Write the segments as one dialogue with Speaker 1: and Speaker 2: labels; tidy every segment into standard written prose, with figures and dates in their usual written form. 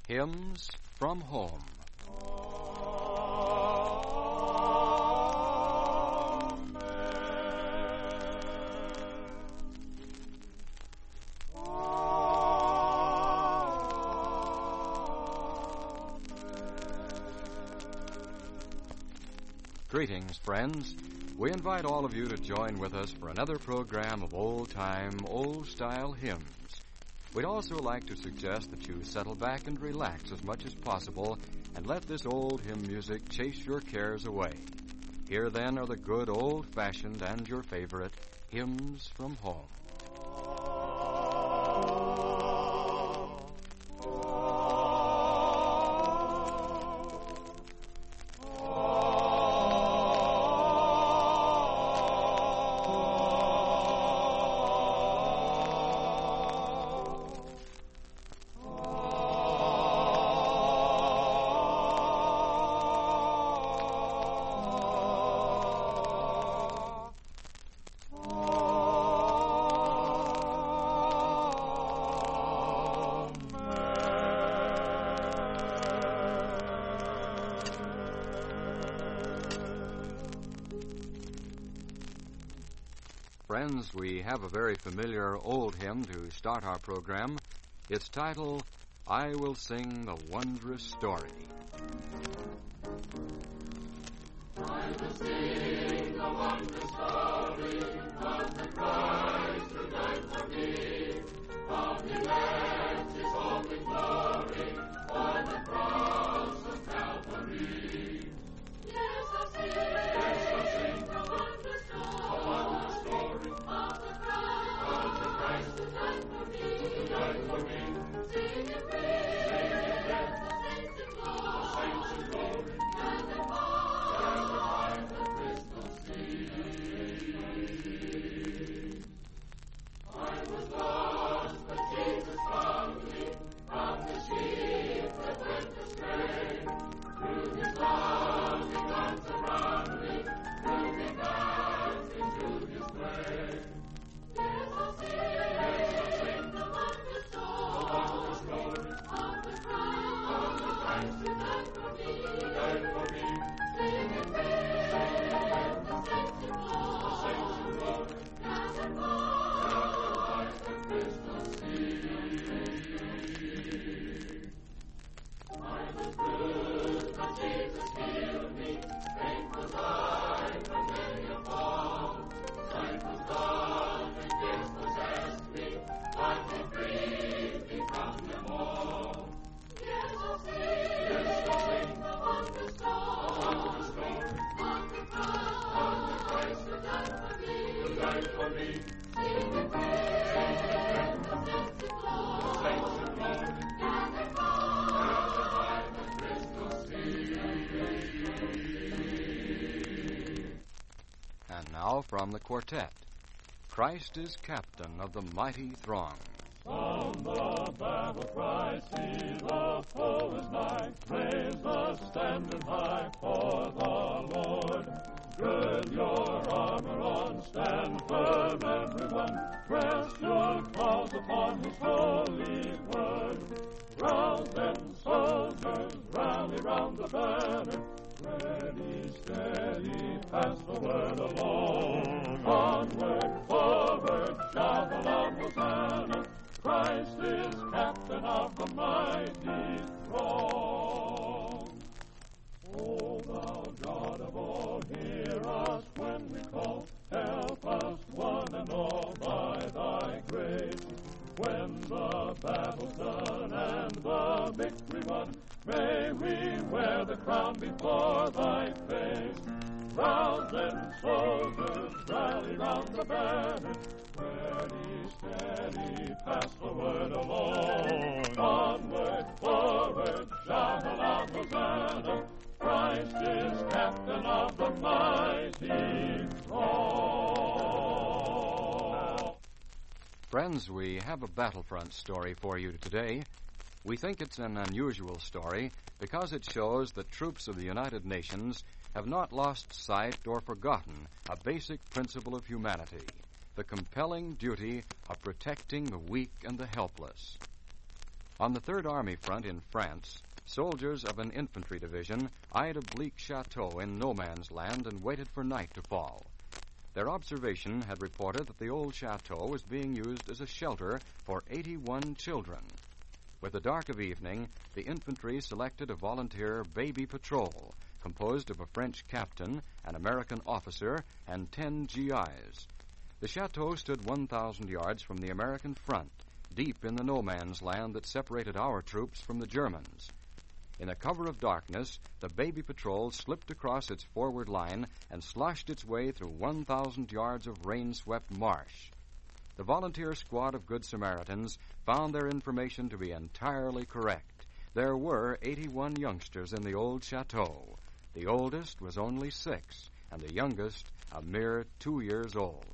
Speaker 1: Hymns from Home. Greetings, friends. We invite all of you to join with us for another program of old-time, old-style hymns. We'd also like to suggest that you settle back and relax as much as possible and let this old hymn music chase your cares away. Here, then, are the good old-fashioned and your favorite hymns from home. Friends, we have a very familiar old hymn to start our program. Its title, I Will Sing the Wondrous Story.
Speaker 2: I will sing the wondrous story of the Christ who died for me, of He left His holy glory on the cross of Calvary. Yes, I'll sing the wondrous story of the Christ who died for me. Sing and praise, the saints in glory, gathered by the crystal sea. I was lost, but Jesus found me from the sheep that went astray. Through His loving arms around me, drew me back into His way. Yes, I'll sing the wondrous story of the Christ who died for me. Sing and praise the saints in glory, gathered by the crystal sea. I was bruised, but Jesus healed me. Faith was I from many a fall. Sight was gone, and fears possessed me, but He freed me from them all. Yes, I'll sing the wondrous story of the Christ who died for me. Sing and praise the saints in glory, gathered by the crystal sea.
Speaker 1: And now from the quartet, Christ is captain of the mighty throng.
Speaker 3: Sound the battle cry, see the foe is nigh. Raise the standard high for the Lord. Gird your armor on, stand firm everyone. Rest your cause upon His holy word. Rouse them, soldiers, rally round the banner. Ready, steady, pass the word along. Onward, forward, shout aloud, Hosanna. Christ is captain of the mighty throng. O thou God of all, hear us when we call. Help us one and all by Thy grace. When the battle's done and the victory won, may we wear the crown before Thy face. Rouse them, soldiers, rally round the banner. Ready, steady, pass the word along. Onward, forward, shout aloud, Hosanna. Christ is captain of the mighty throng.
Speaker 1: Friends, we have a battlefront story for you today. We think it's an unusual story because it shows that troops of the United Nations have not lost sight or forgotten a basic principle of humanity, the compelling duty of protecting the weak and the helpless. On the Third Army front in France, soldiers of an infantry division eyed a bleak chateau in no man's land and waited for night to fall. Their observation had reported that the old chateau was being used as a shelter for 81 children. With the dark of evening, the infantry selected a volunteer baby patrol composed of a French captain, an American officer, and 10 GIs. The chateau stood 1,000 yards from the American front, deep in the no-man's land that separated our troops from the Germans. In a cover of darkness, the baby patrol slipped across its forward line and sloshed its way through 1,000 yards of rain-swept marsh. The volunteer squad of Good Samaritans found their information to be entirely correct. There were 81 youngsters in the old chateau. The oldest was only 6, and the youngest a mere 2 years old.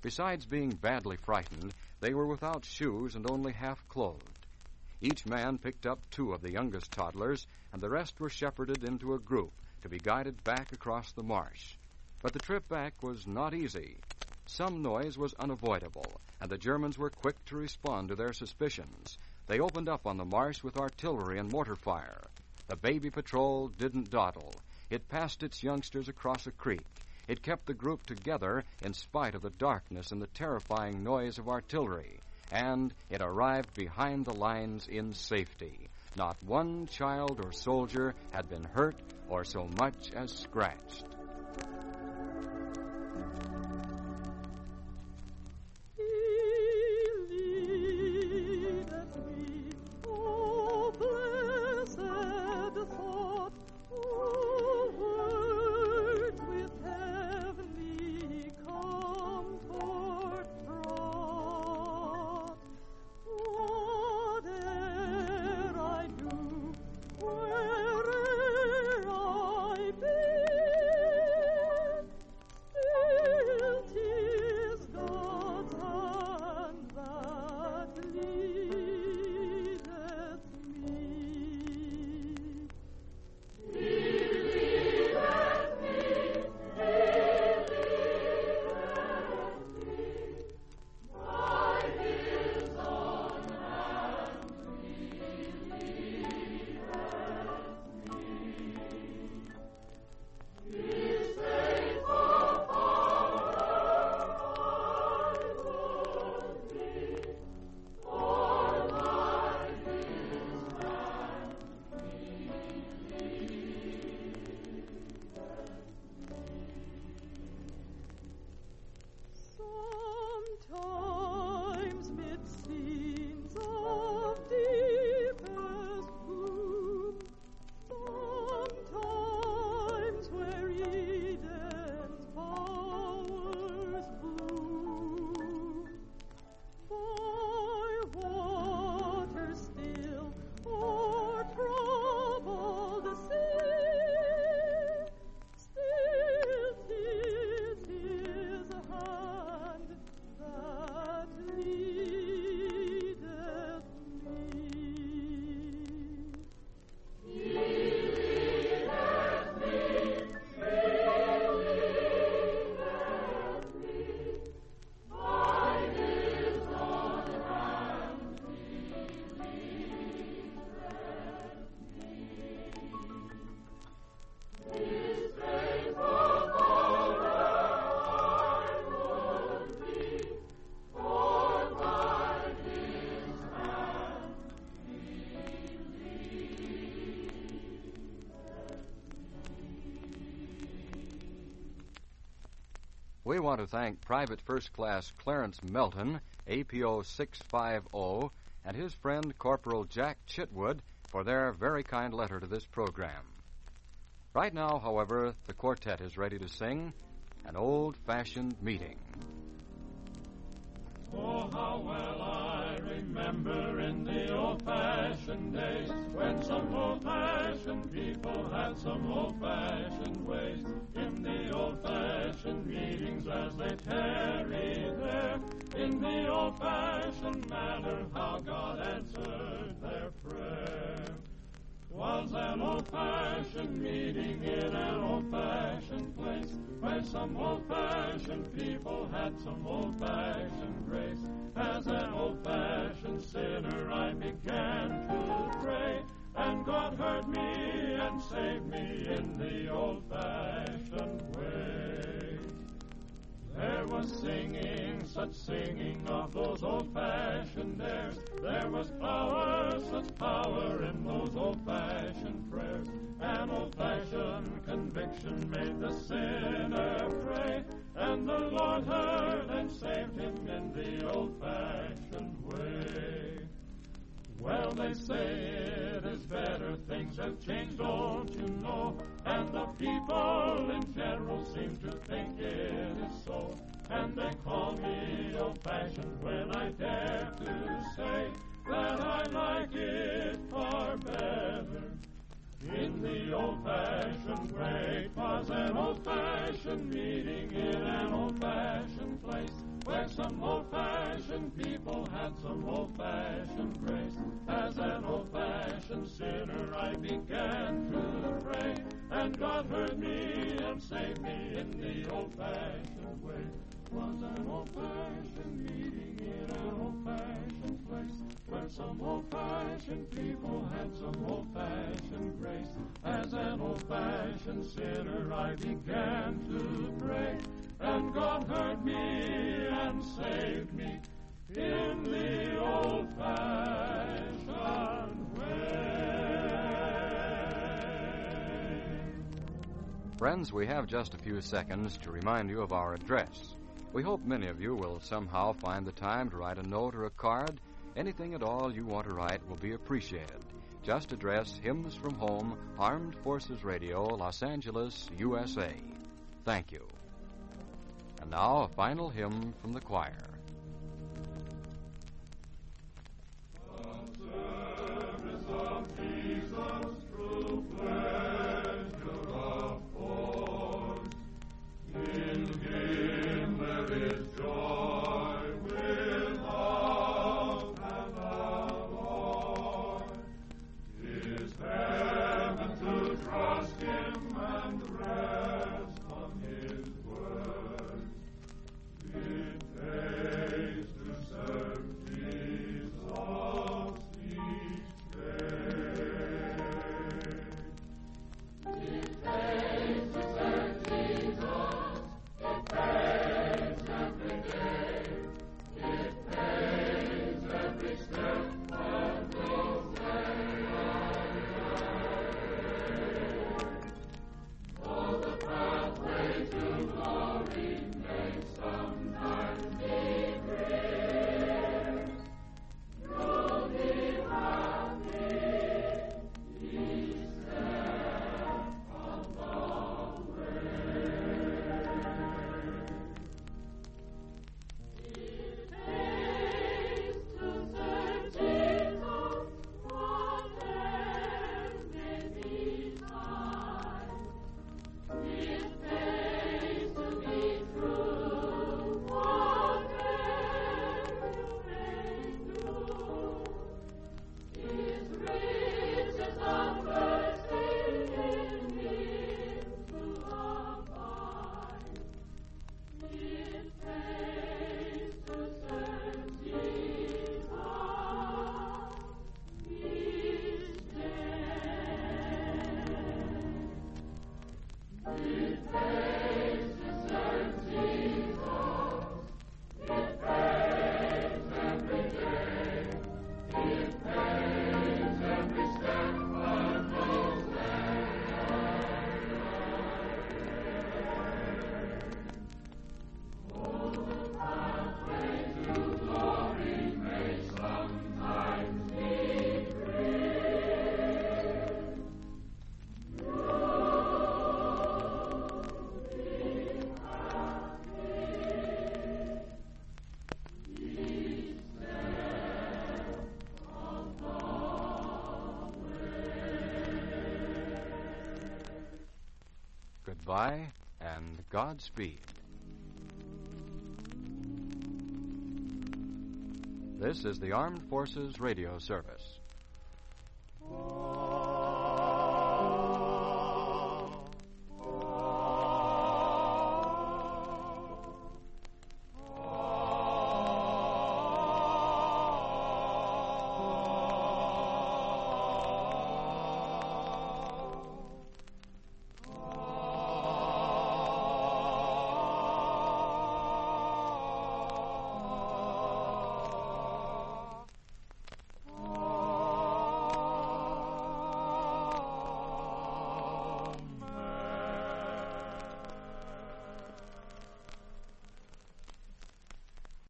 Speaker 1: Besides being badly frightened, they were without shoes and only half-clothed. Each man picked up 2 of the youngest toddlers, and the rest were shepherded into a group to be guided back across the marsh. But the trip back was not easy. Some noise was unavoidable, and the Germans were quick to respond to their suspicions. They opened up on the marsh with artillery and mortar fire. The baby patrol didn't dawdle. It passed its youngsters across a creek. It kept the group together in spite of the darkness and the terrifying noise of artillery. And it arrived behind the lines in safety. Not one child or soldier had been hurt or so much as scratched. We want to thank Private First Class Clarence Melton, APO 650, and his friend Corporal Jack Chitwood for their very kind letter to this program. Right now, however, the quartet is ready to sing An Old-Fashioned Meeting.
Speaker 3: Oh, how well I remember in the old-fashioned days when some old-fashioned people had some old-fashioned ways. In the old-fashioned meetings as they tarried there, in the old-fashioned manner how God answered their prayer. 'Twas an old-fashioned meeting in an old-fashioned place, where some old-fashioned people had some old-fashioned grace. As an old-fashioned sinner I began to in the old-fashioned way. There was singing, such singing of those old-fashioned airs. There was power, such power in those old-fashioned prayers. An old-fashioned conviction made the sinner pray, and the Lord heard and saved him in the old-fashioned way. Well, they say it is better, things have changed, don't you know? And the people in general seem to think it is so. And they call me old-fashioned when I dare to say that I like it far better in the old-fashioned way. 'Twas an old-fashioned meeting in an old-fashioned place, where some old-fashioned people had some old-fashioned grace. As an old-fashioned sinner I began to pray, and God heard me and saved me in the old-fashioned way. 'Twas an old-fashioned meeting in an old-fashioned place, where some old-fashioned people had some old-fashioned grace. As an old-fashioned sinner I began to pray, and God heard me and saved me in the old-fashioned way.
Speaker 1: Friends, we have just a few seconds to remind you of our address. We hope many of you will somehow find the time to write a note or a card. Anything at all you want to write will be appreciated. Just address Hymns from Home, Armed Forces Radio, Los Angeles, USA. Thank you. And now, a final hymn from the choir. Goodbye and Godspeed. This is the Armed Forces Radio Service.